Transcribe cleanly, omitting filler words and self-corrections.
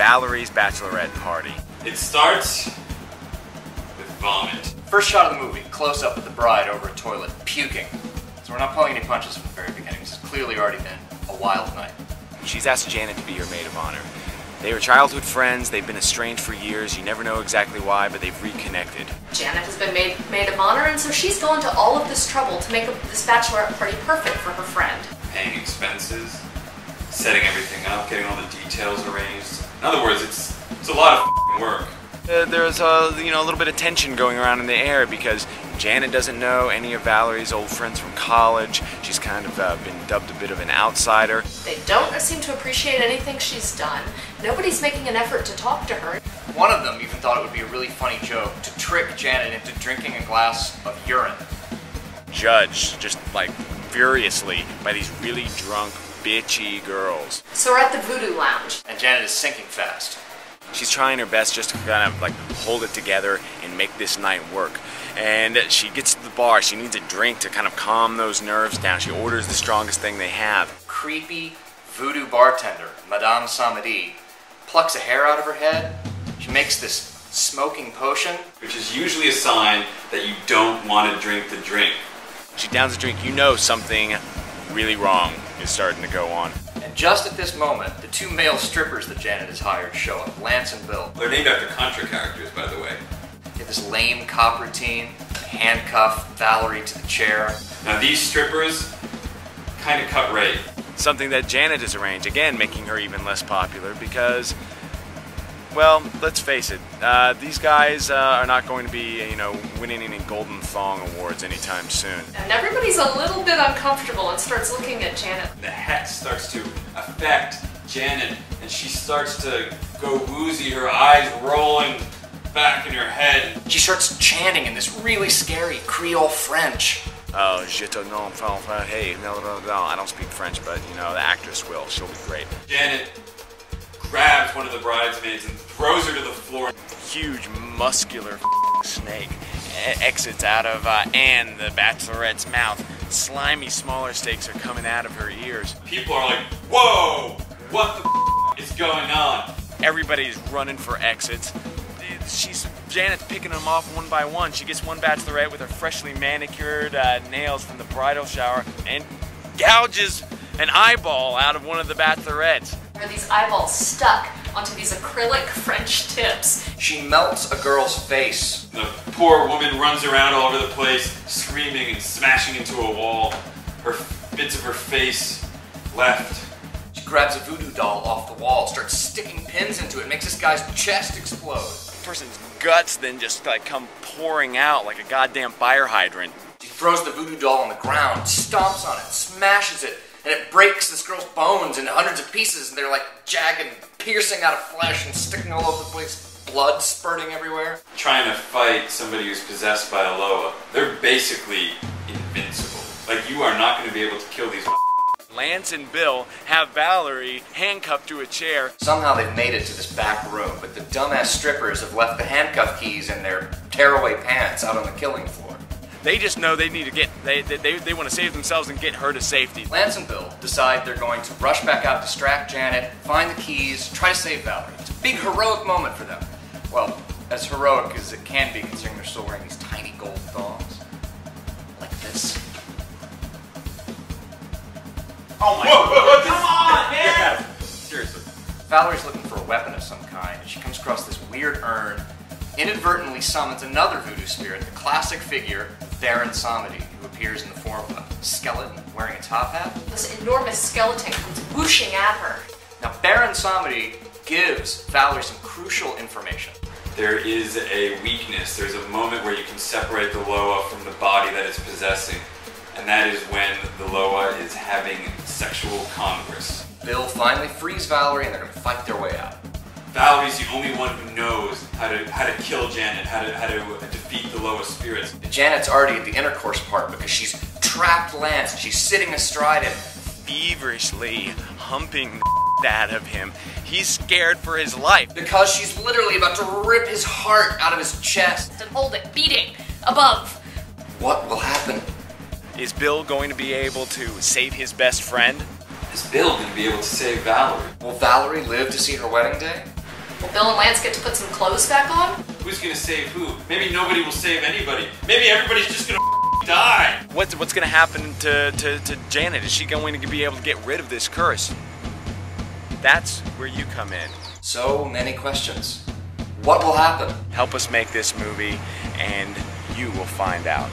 Valerie's bachelorette party. It starts with vomit. First shot of the movie, close up with the bride over a toilet, puking. So we're not pulling any punches from the very beginning. This has clearly already been a wild night. She's asked Janet to be her maid of honor. They were childhood friends, they've been estranged for years, you never know exactly why, but they've reconnected. Janet has been maid of honor, and so she's gone to all of this trouble to make this bachelorette party perfect for her friend. Paying expenses, setting everything up, getting all the details arranged. In other words, it's a lot of work. There's a little bit of tension going around in the air because Janet doesn't know any of Valerie's old friends from college. She's kind of been dubbed a bit of an outsider. They don't seem to appreciate anything she's done. Nobody's making an effort to talk to her. One of them even thought it would be a really funny joke to trick Janet into drinking a glass of urine. Judged just like furiously by these really drunk, bitchy girls. So we're at the Voodoo Lounge. And Janet is sinking fast. She's trying her best just to kind of like hold it together and make this night work. And she gets to the bar, she needs a drink to kind of calm those nerves down. She orders the strongest thing they have. Creepy voodoo bartender, Madame Samedi, plucks a hair out of her head. She makes this smoking potion. Which is usually a sign that you don't want to drink the drink. She downs the drink, you know something really wrong is starting to go on. And just at this moment, the two male strippers that Janet has hired show up, Lance and Bill. They're named after Contra characters, by the way. They have this lame cop routine, handcuff Valerie to the chair. Now these strippers kind of cut rate. Something that Janet has arranged, again making her even less popular because, well, let's face it, these guys are not going to be, winning any Golden Thong awards anytime soon. And everybody's a little bit uncomfortable and starts looking at Janet. The hex starts to affect Janet, and she starts to go woozy, her eyes rolling back in her head. She starts chanting in this really scary Creole French. Oh, je te nom, hey, no, I don't speak French, but, the actress will. She'll be great. Janet grabs one of the bridesmaids and throws her to the floor. Huge, muscular snake exits out of Anne, the bachelorette's mouth. Slimy, smaller snakes are coming out of her ears. People are like, whoa, what the is going on? Everybody's running for exits. Janet's picking them off one by one. She gets one bachelorette with her freshly manicured nails from the bridal shower and gouges an eyeball out of one of the bachelorettes. Are these eyeballs stuck onto these acrylic French tips? She melts a girl's face. The poor woman runs around all over the place, screaming and smashing into a wall. Her bits of her face left. She grabs a voodoo doll off the wall, starts sticking pins into it, makes this guy's chest explode. The person's guts then just come pouring out like a goddamn fire hydrant. She throws the voodoo doll on the ground, stomps on it, smashes it, and it breaks this girl's bones into hundreds of pieces, and they're like jagged and piercing out of flesh and sticking all over the place, blood spurting everywhere. Trying to fight somebody who's possessed by a Loa, they're basically invincible. Like, you are not going to be able to kill these. Lance and Bill have Valerie handcuffed to a chair. Somehow they've made it to this back room, but the dumbass strippers have left the handcuff keys in their tearaway pants out on the killing floor. They just know they need to they want to save themselves and get her to safety. Lance and Bill decide they're going to rush back out, distract Janet, find the keys, try to save Valerie. It's a big heroic moment for them. Well, as heroic as it can be considering they're still wearing these tiny gold thongs. Like this. Oh my god, come on, man! Seriously. Valerie's looking for a weapon of some kind, and she comes across this weird urn, inadvertently summons another voodoo spirit, the classic figure, Baron Samedi, who appears in the form of a skeleton wearing a top hat. This enormous skeleton comes whooshing at her. Now, Baron Samedi gives Valerie some crucial information. There is a weakness, there's a moment where you can separate the Loa from the body that it's possessing, and that is when the Loa is having sexual congress. Bill finally frees Valerie, and they're going to fight their way out. Valerie's the only one who knows how to kill Janet, how to defeat the Loa spirits. Janet's already at the intercourse part because she's trapped Lance, and she's sitting astride him, feverishly humping the out of him. He's scared for his life. Because she's literally about to rip his heart out of his chest. And hold it, beating, above. What will happen? Is Bill going to be able to save his best friend? Is Bill going to be able to save Valerie? Will Valerie live to see her wedding day? Will Bill and Lance get to put some clothes back on? Who's gonna save who? Maybe nobody will save anybody. Maybe everybody's just gonna die. What's going to happen to Janet? Is she going to be able to get rid of this curse? That's where you come in. So many questions. What will happen? Help us make this movie, and you will find out.